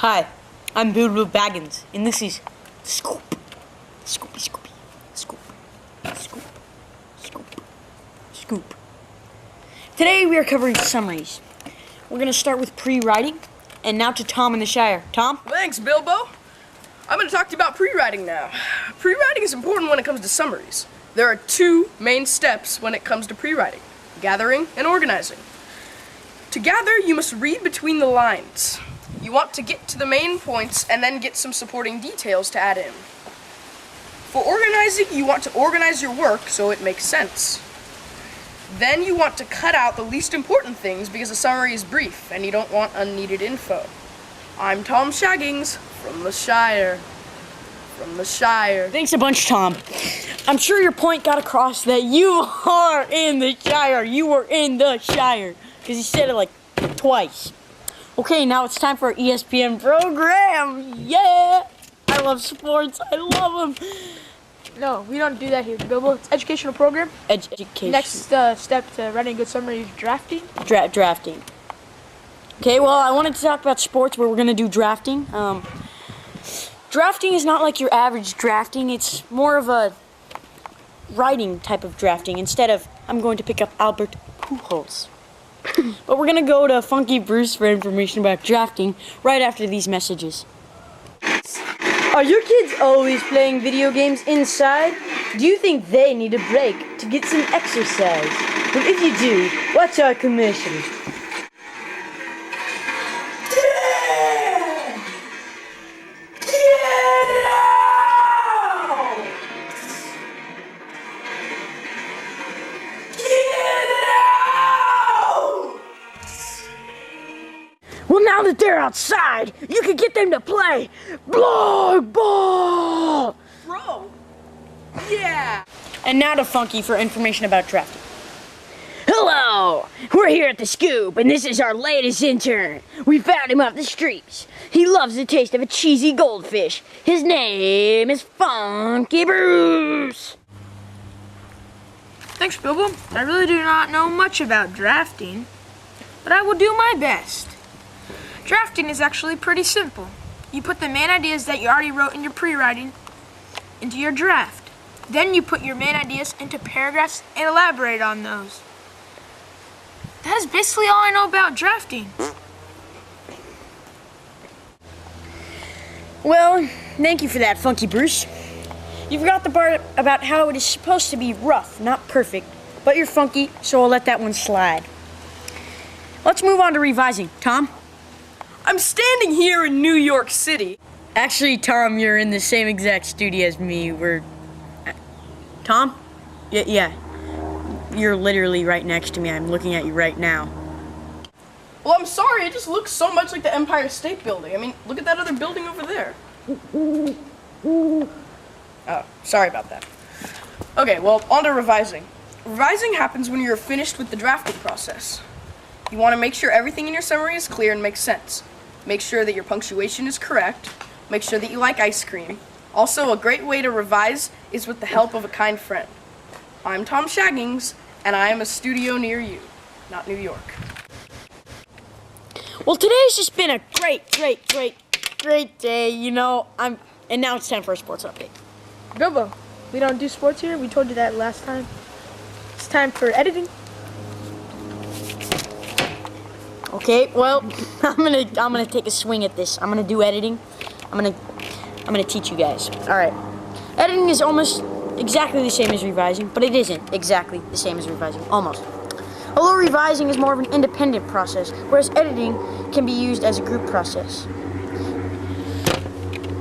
Hi, I'm Bilbo Baggins, and this is Scoop. Scoopy, Scoopy, Scoop, Scoop, Scoop, Scoop. Today we are covering summaries. We're going to start with pre-writing, and now to Tom in the Shire. Tom? Thanks, Bilbo. I'm going to talk to you about pre-writing now. Pre-writing is important when it comes to summaries. There are two main steps when it comes to pre-writing: gathering and organizing. To gather, you must read between the lines. You want to get to the main points and then get some supporting details to add in. For organizing, you want to organize your work so it makes sense. Then you want to cut out the least important things because a summary is brief and you don't want unneeded info. I'm Tom Shaggings from the Shire. From the Shire. Thanks a bunch, Tom. I'm sure your point got across that you are in the Shire. You were in the Shire. Because you said it like twice. Okay, now it's time for our ESPN program. Yeah! I love sports. I love them. No, we don't do that here, Bilbo. It's educational program. Education. Next step to writing a good summary is drafting. Drafting. Okay, well, I wanted to talk about sports, but we're going to do drafting. Drafting is not like your average drafting. It's more of a writing type of drafting. Instead of, I'm going to pick up Albert Pujols. But we're going to go to Funky Bruce for information about drafting right after these messages. Are your kids always playing video games inside? Do you think they need a break to get some exercise? Well, if you do, watch our commercials. Well, now that they're outside, you can get them to play blog ball! Bro! Yeah! And now to Funky for information about drafting. Hello! We're here at the Scoop, and this is our latest intern. We found him off the streets. He loves the taste of a cheesy goldfish. His name is Funky Bruce. Thanks, Bilbo. I really do not know much about drafting, but I will do my best. Drafting is actually pretty simple. You put the main ideas that you already wrote in your pre-writing into your draft. Then you put your main ideas into paragraphs and elaborate on those. That is basically all I know about drafting. Well, thank you for that, Funky Bruce. You forgot the part about how it is supposed to be rough, not perfect. But you're funky, so I'll let that one slide. Let's move on to revising. Tom? I'm standing here in New York City. Actually, Tom, you're in the same exact studio as me. Tom? Yeah. You're literally right next to me. I'm looking at you right now. Well, I'm sorry, it just looks so much like the Empire State Building. I mean, look at that other building over there. Oh, sorry about that. Okay, well, on to revising. Revising happens when you're finished with the drafting process. You want to make sure everything in your summary is clear and makes sense. Make sure that your punctuation is correct. Make sure that you like ice cream. Also, a great way to revise is with the help of a kind friend. I'm Tom Shaggings, and I am a studio near you, not New York. Well, today's just been a great day, you know. And now it's time for a sports update. Bilbo, we don't do sports here. We told you that last time. It's time for editing. Okay, well, I'm gonna take a swing at this. I'm gonna do editing. I'm gonna teach you guys. All right. Editing is almost exactly the same as revising, but it isn't exactly the same as revising. Almost. Although revising is more of an independent process, whereas editing can be used as a group process.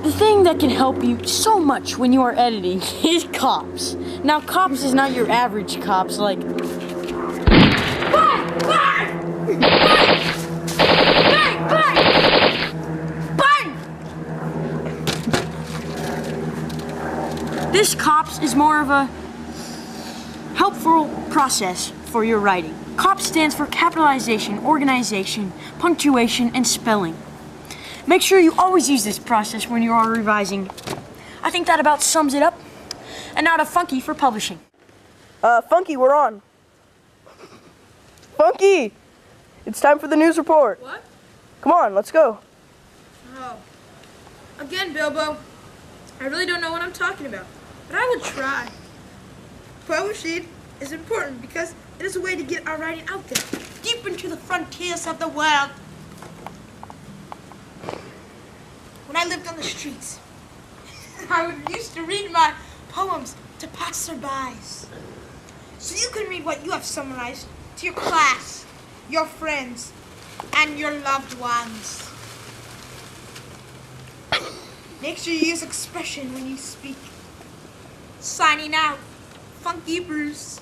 The thing that can help you so much when you are editing is cops. Now, cops is not your average cops, like... This COPS is more of a helpful process for your writing. COPS stands for capitalization, organization, punctuation, and spelling. Make sure you always use this process when you are revising. I think that about sums it up. And now to Funky for publishing. Funky, we're on. Funky! It's time for the news report. What? Come on, let's go. Oh. Again, Bilbo, I really don't know what I'm talking about, but I will try. Poetry is important because it is a way to get our writing out there, deep into the frontiers of the world. When I lived on the streets, I used to read my poems to passerbys. So you can read what you have summarized to your class, your friends, and your loved ones. Make sure you use expression when you speak. Signing out, Funky Bruce.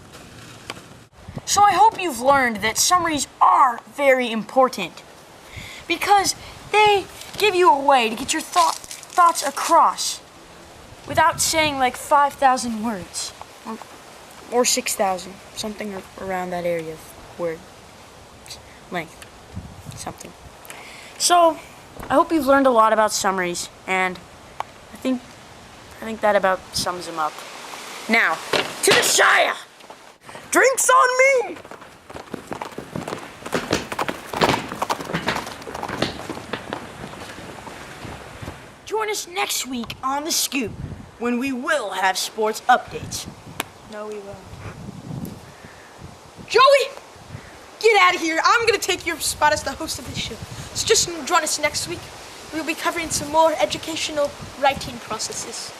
So I hope you've learned that summaries are very important because they give you a way to get your thoughts across without saying like 5,000 words or 6,000, something around that area of word length, something. So I hope you've learned a lot about summaries, and I think that about sums them up. Now, to the Shire! Drinks on me! Join us next week on The Scoop when we will have sports updates. No, we won't. Joey! Get out of here. I'm going to take your spot as the host of this show. So just join us next week. We'll be covering some more educational writing processes.